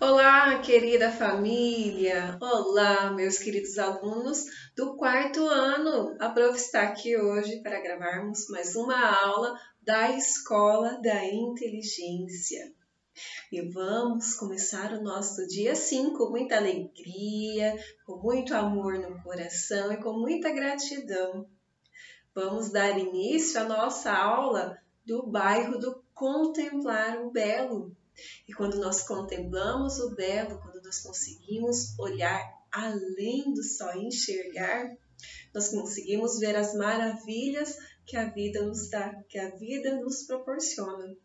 Olá, querida família! Olá, meus queridos alunos do quarto ano! A prof está aqui hoje para gravarmos mais uma aula da Escola da Inteligência. E vamos começar o nosso dia assim, com muita alegria, com muito amor no coração e com muita gratidão. Vamos dar início à nossa aula do bairro do Contemplar o Belo. E quando nós contemplamos o belo, quando nós conseguimos olhar além do só enxergar, nós conseguimos ver as maravilhas que a vida nos dá, que a vida nos proporciona.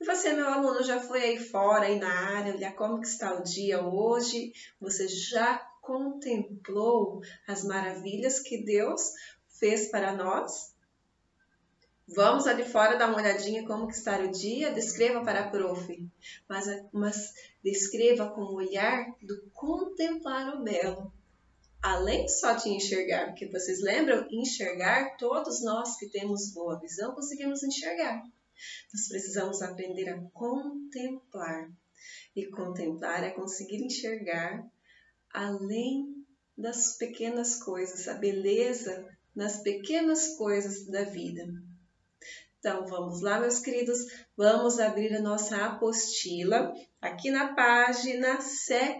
E você, meu aluno, já foi aí fora, aí na área, olhar como que está o dia hoje? Você já contemplou as maravilhas que Deus fez para nós? Vamos ali fora dar uma olhadinha como que está o dia, descreva para a prof, mas descreva com o olhar do contemplar o belo, além só de enxergar, porque vocês lembram, enxergar, todos nós que temos boa visão conseguimos enxergar. Nós precisamos aprender a contemplar, e contemplar é conseguir enxergar além das pequenas coisas, a beleza nas pequenas coisas da vida. Então, vamos lá, meus queridos, vamos abrir a nossa apostila aqui na página 70.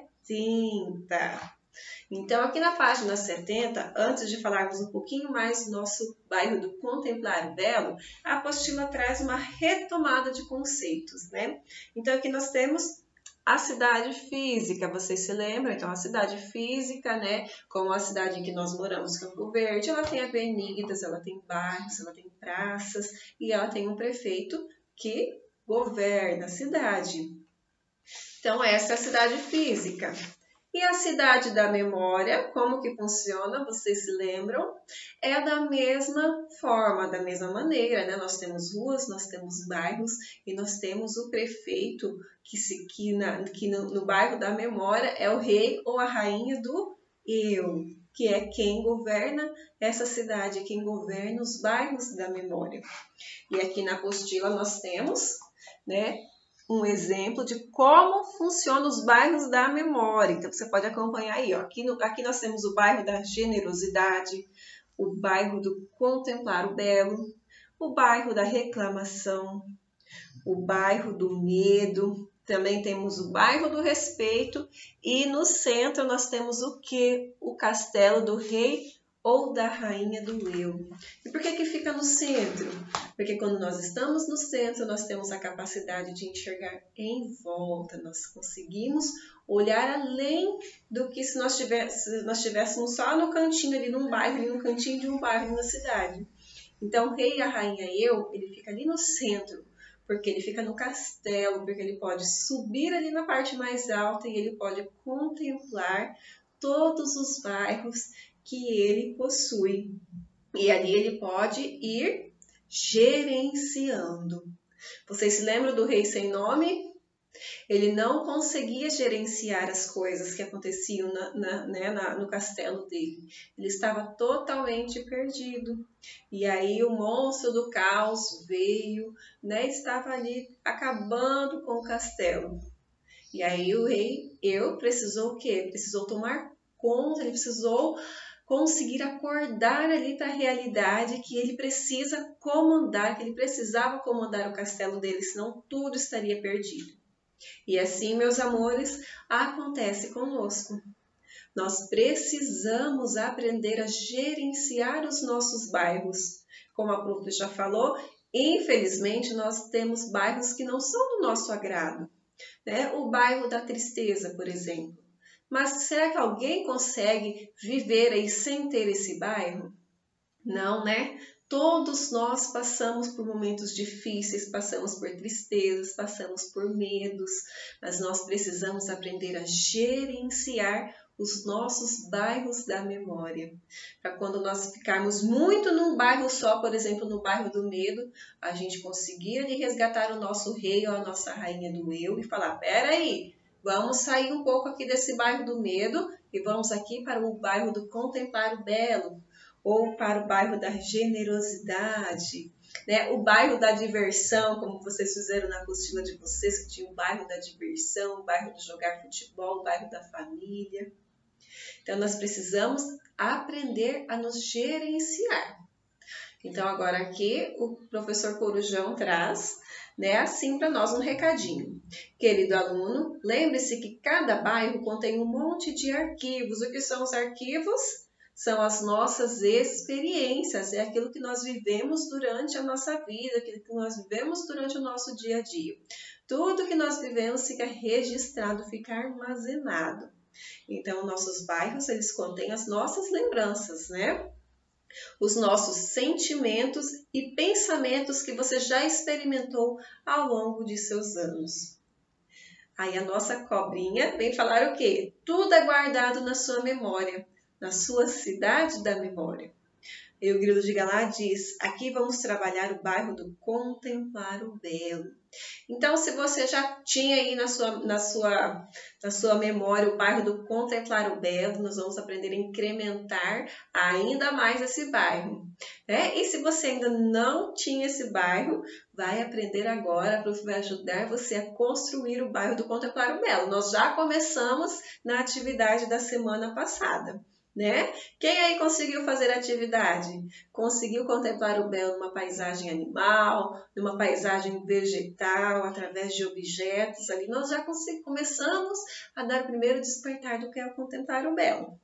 Então, aqui na página 70, antes de falarmos um pouquinho mais do nosso bairro do Contemplar o Belo, a apostila traz uma retomada de conceitos, né? Então, aqui nós temos a cidade física, vocês se lembram? Então, a cidade física, né, como a cidade em que nós moramos, Campo Verde, ela tem avenidas, ela tem bairros, ela tem praças e ela tem um prefeito que governa a cidade. Então, essa é a cidade física. E a cidade da memória, como que funciona? Vocês se lembram? É da mesma forma, da mesma maneira, né? Nós temos ruas, nós temos bairros e nós temos o prefeito que no bairro da memória é o rei ou a rainha do eu, que é quem governa essa cidade, quem governa os bairros da memória. E aqui na apostila nós temos, né, um exemplo de como funcionam os bairros da memória. Então, você pode acompanhar aí. Ó. Aqui nós temos o bairro da generosidade, o bairro do contemplar o belo, o bairro da reclamação, o bairro do medo, também temos o bairro do respeito e no centro nós temos o quê? O castelo do rei ou da rainha do eu. E por que fica no centro? Porque quando nós estamos no centro, nós temos a capacidade de enxergar em volta, nós conseguimos olhar além do que se nós estivéssemos só no cantinho ali num bairro, ali no cantinho de um bairro na cidade. Então, o rei e a rainha eu, ele fica ali no centro, porque ele fica no castelo, porque ele pode subir ali na parte mais alta e ele pode contemplar todos os bairros que ele possui. E ali ele pode ir gerenciando. Vocês se lembram do rei sem nome? Ele não conseguia gerenciar as coisas que aconteciam no castelo dele. Ele estava totalmente perdido. E aí o monstro do caos veio, né? Estava ali acabando com o castelo. E aí o rei, precisou o quê? Precisou tomar conta, ele precisou conseguir acordar ali para a realidade que ele precisa comandar, que ele precisava comandar o castelo dele, senão tudo estaria perdido. E assim, meus amores, acontece conosco. Nós precisamos aprender a gerenciar os nossos bairros. Como a prof já falou, infelizmente nós temos bairros que não são do nosso agrado, né? O bairro da tristeza, por exemplo. Mas será que alguém consegue viver aí sem ter esse bairro? Não, né? Todos nós passamos por momentos difíceis, passamos por tristezas, passamos por medos, mas nós precisamos aprender a gerenciar os nossos bairros da memória. Para quando nós ficarmos muito num bairro só, por exemplo, no bairro do medo, a gente conseguir ali resgatar o nosso rei ou a nossa rainha do eu e falar, peraí, vamos sair um pouco aqui desse bairro do medo e vamos aqui para o bairro do contemplar o belo, ou para o bairro da generosidade. né? O bairro da diversão, como vocês fizeram na apostila de vocês, que tinha o bairro da diversão, o bairro de jogar futebol, o bairro da família. Então, nós precisamos aprender a nos gerenciar. Então, agora aqui o professor Corujão traz, né, assim para nós um recadinho. Querido aluno, lembre-se que cada bairro contém um monte de arquivos. O que são os arquivos? São as nossas experiências, é aquilo que nós vivemos durante a nossa vida, aquilo que nós vivemos durante o nosso dia a dia. Tudo que nós vivemos fica registrado, fica armazenado. Então, nossos bairros, eles contêm as nossas lembranças, né? Os nossos sentimentos e pensamentos que você já experimentou ao longo de seus anos. Aí a nossa cobrinha vem falar o quê? Tudo é guardado na sua memória, na sua cidade da memória. E o Grilo de Galá diz, aqui vamos trabalhar o bairro do Contemplar o Belo. Então, se você já tinha aí na sua memória o bairro do Contemplar o Belo, nós vamos aprender a incrementar ainda mais esse bairro. Né? E se você ainda não tinha esse bairro, vai aprender agora, a Prof vai ajudar você a construir o bairro do Contemplar o Belo. Nós já começamos na atividade da semana passada. Né? Quem aí conseguiu fazer a atividade? Conseguiu contemplar o belo numa paisagem animal, numa paisagem vegetal, através de objetos ali. Nós já começamos a dar o primeiro despertar do que é o contemplar o belo.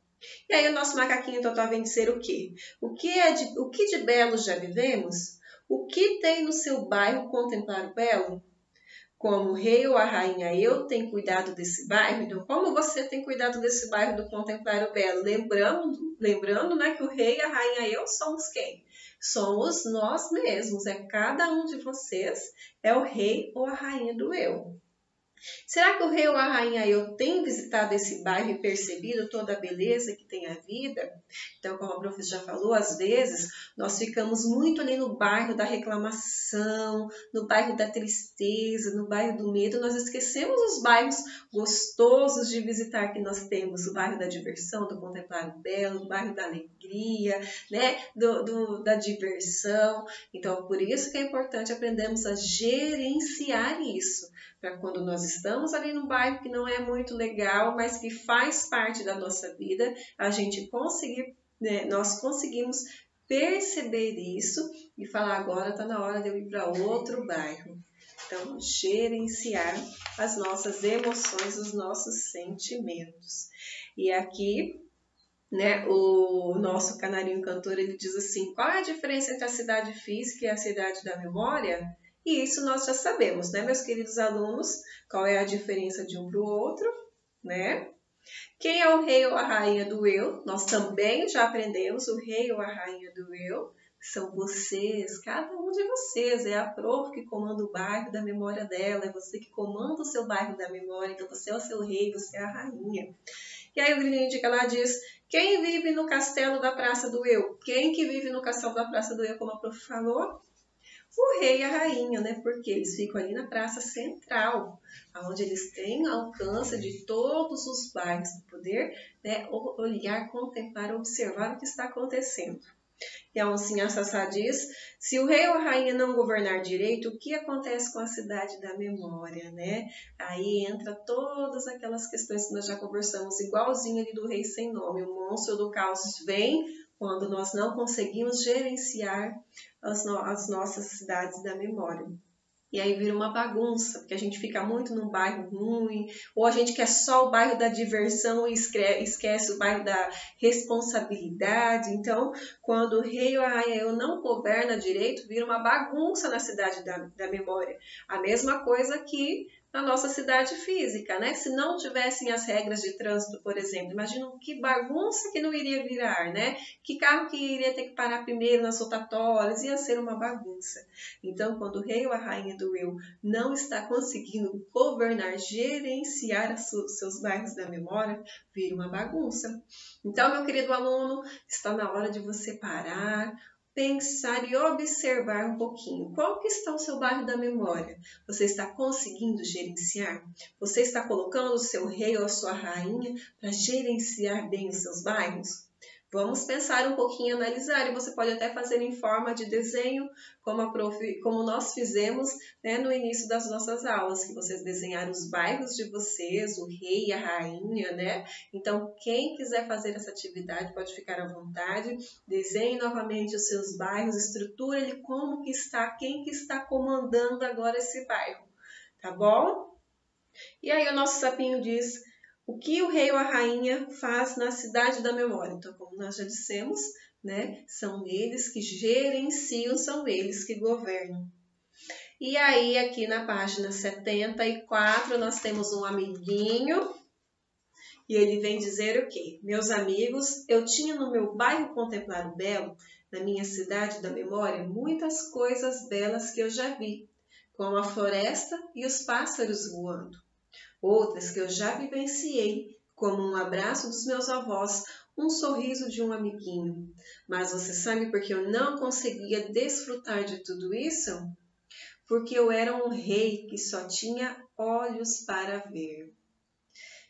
E aí o nosso macaquinho Totó vem dizer o quê? O que de belo já vivemos? O que tem no seu bairro contemplar o belo? Como o rei ou a rainha eu tenho cuidado desse bairro, então como você tem cuidado desse bairro do Contemplar o Belo? Lembrando, né, que o rei e a rainha eu somos quem? Somos nós mesmos, cada um de vocês é o rei ou a rainha do eu. Será que o rei ou a rainha eu tem visitado esse bairro e percebido toda a beleza que tem a vida? Então, como a prof já falou, às vezes nós ficamos muito ali no bairro da reclamação, no bairro da tristeza, no bairro do medo. Nós esquecemos os bairros gostosos de visitar que nós temos. O bairro da diversão, do Contemplar o Belo, o bairro da alegria, né? Da diversão. Então, por isso que é importante aprendermos a gerenciar isso. Para quando nós estamos ali num bairro que não é muito legal, mas que faz parte da nossa vida, a gente conseguir, né, nós conseguimos perceber isso e falar, agora está na hora de eu ir para outro bairro. Então, gerenciar as nossas emoções, os nossos sentimentos. E aqui, né, o nosso canarinho cantor, ele diz assim, qual é a diferença entre a cidade física e a cidade da memória? E isso nós já sabemos, né, meus queridos alunos? Qual é a diferença de um para o outro, né? Quem é o rei ou a rainha do eu? Nós também já aprendemos o rei ou a rainha do eu. São vocês, cada um de vocês. É a prof que comanda o bairro da memória dela. É você que comanda o seu bairro da memória. Então você é o seu rei, você é a rainha. E aí o grilinho de Galá diz, quem vive no castelo da Praça do Eu? Quem que vive no castelo da Praça do Eu, como a prof falou? O rei e a rainha, né? Porque eles ficam ali na praça central, onde eles têm alcance de todos os bairros do poder, né? Olhar, contemplar, observar o que está acontecendo. E a oncinha Sassá diz, se o rei ou a rainha não governar direito, o que acontece com a cidade da memória, né? Aí entra todas aquelas questões que nós já conversamos, igualzinho ali do rei sem nome. O monstro do caos vem quando nós não conseguimos gerenciar as nossas cidades da memória. E aí vira uma bagunça, porque a gente fica muito num bairro ruim, ou a gente quer só o bairro da diversão e esquece o bairro da responsabilidade. Então, quando o rei ou a rainha eu não governa direito, vira uma bagunça na cidade da memória. A mesma coisa que na nossa cidade física, né? Se não tivessem as regras de trânsito, por exemplo, imagina que bagunça que não iria virar, né? Que carro que iria ter que parar primeiro nas rotatórias, ia ser uma bagunça. Então, quando o rei ou a rainha do eu não está conseguindo governar, gerenciar seus bairros da memória, vira uma bagunça. Então, meu querido aluno, está na hora de você parar, pensar e observar um pouquinho. Qual que está o seu bairro da memória? Você está conseguindo gerenciar? Você está colocando o seu rei ou a sua rainha para gerenciar bem os seus bairros? Vamos pensar um pouquinho, analisar, e você pode até fazer em forma de desenho, como nós fizemos, né, no início das nossas aulas, que vocês desenharam os bairros de vocês, o rei e a rainha, né? Então, quem quiser fazer essa atividade pode ficar à vontade, desenhe novamente os seus bairros, estruture ele como que está, quem que está comandando agora esse bairro, tá bom? E aí o nosso sapinho diz: o que o rei ou a rainha faz na cidade da memória? Então, como nós já dissemos, né, são eles que gerenciam, são eles que governam. E aí, aqui na página 74, nós temos um amiguinho, e ele vem dizer o quê? Meus amigos, eu tinha no meu bairro Contemplar o Belo, na minha cidade da memória, muitas coisas belas que eu já vi, como a floresta e os pássaros voando. Outras que eu já vivenciei, como um abraço dos meus avós, um sorriso de um amiguinho. Mas você sabe por que eu não conseguia desfrutar de tudo isso? Porque eu era um rei que só tinha olhos para ver.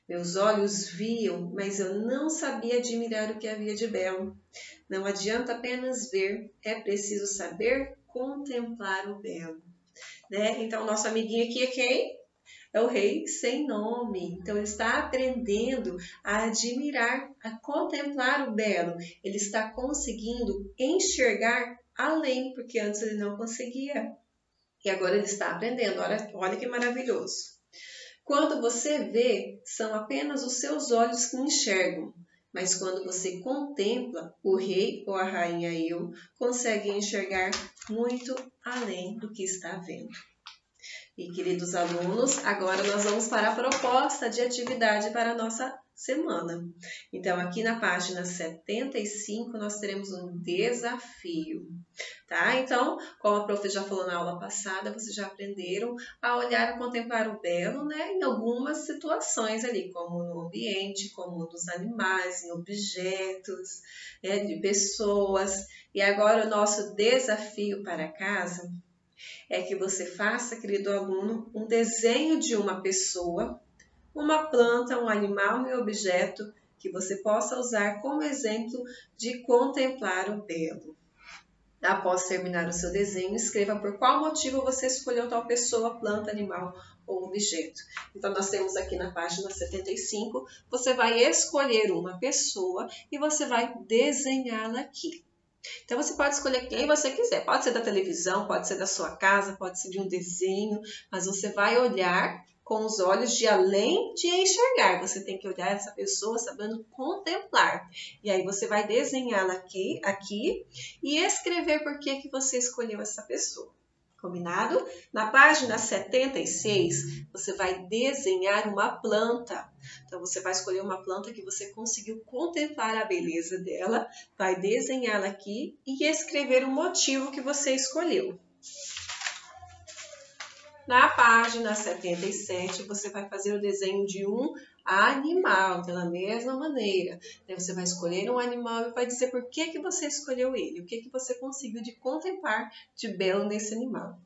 Meus olhos viam, mas eu não sabia admirar o que havia de belo. Não adianta apenas ver, é preciso saber contemplar o belo. Né? Então, nosso amiguinho aqui é quem? É o rei sem nome. Então, ele está aprendendo a admirar, a contemplar o belo. Ele está conseguindo enxergar além, porque antes ele não conseguia. E agora ele está aprendendo. Olha que maravilhoso. Quando você vê, são apenas os seus olhos que enxergam. Mas quando você contempla, o rei ou a rainha eu consegue enxergar muito além do que está vendo. E, queridos alunos, agora nós vamos para a proposta de atividade para a nossa semana. Então, aqui na página 75, nós teremos um desafio, tá? Então, como a prof já falou na aula passada, vocês já aprenderam a olhar e contemplar o belo, né? Em algumas situações ali, como no ambiente, como nos animais, em objetos, né? De pessoas. E agora o nosso desafio para casa é que você faça, querido aluno, um desenho de uma pessoa, uma planta, um animal e um objeto que você possa usar como exemplo de contemplar o belo. Após terminar o seu desenho, escreva por qual motivo você escolheu tal pessoa, planta, animal ou objeto. Então, nós temos aqui na página 75, você vai escolher uma pessoa e você vai desenhá-la aqui. Então, você pode escolher quem você quiser. Pode ser da televisão, pode ser da sua casa, pode ser de um desenho, mas você vai olhar com os olhos de além de enxergar. Você tem que olhar essa pessoa sabendo contemplar. E aí, você vai desenhá-la aqui e escrever por que você escolheu essa pessoa. Combinado? Na página 76, você vai desenhar uma planta. Então, você vai escolher uma planta que você conseguiu contemplar a beleza dela, vai desenhá-la aqui e escrever o motivo que você escolheu. Na página 77, você vai fazer o desenho de um animal, da mesma maneira. Daí você vai escolher um animal e vai dizer por que você escolheu ele, o que você conseguiu de contemplar de belo nesse animal.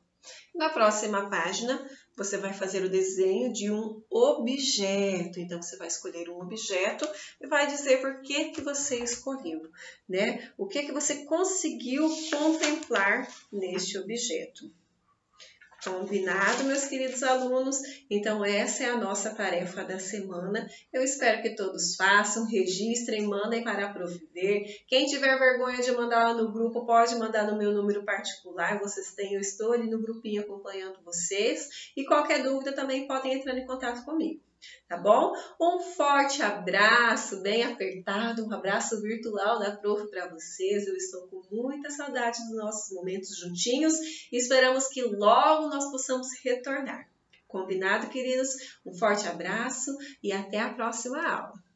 Na próxima página, você vai fazer o desenho de um objeto. Então, você vai escolher um objeto e vai dizer por que você escolheu, né? O que você conseguiu contemplar neste objeto. Combinado, meus queridos alunos? Então, essa é a nossa tarefa da semana. Eu espero que todos façam, registrem, mandem para a Prof ver. Quem tiver vergonha de mandar lá no grupo, pode mandar no meu número particular. Vocês têm, eu estou ali no grupinho acompanhando vocês. E qualquer dúvida também podem entrar em contato comigo. Tá bom? Um forte abraço, bem apertado, um abraço virtual da Prof para vocês. Eu estou com muita saudade dos nossos momentos juntinhos e esperamos que logo nós possamos retornar. Combinado, queridos? Um forte abraço e até a próxima aula.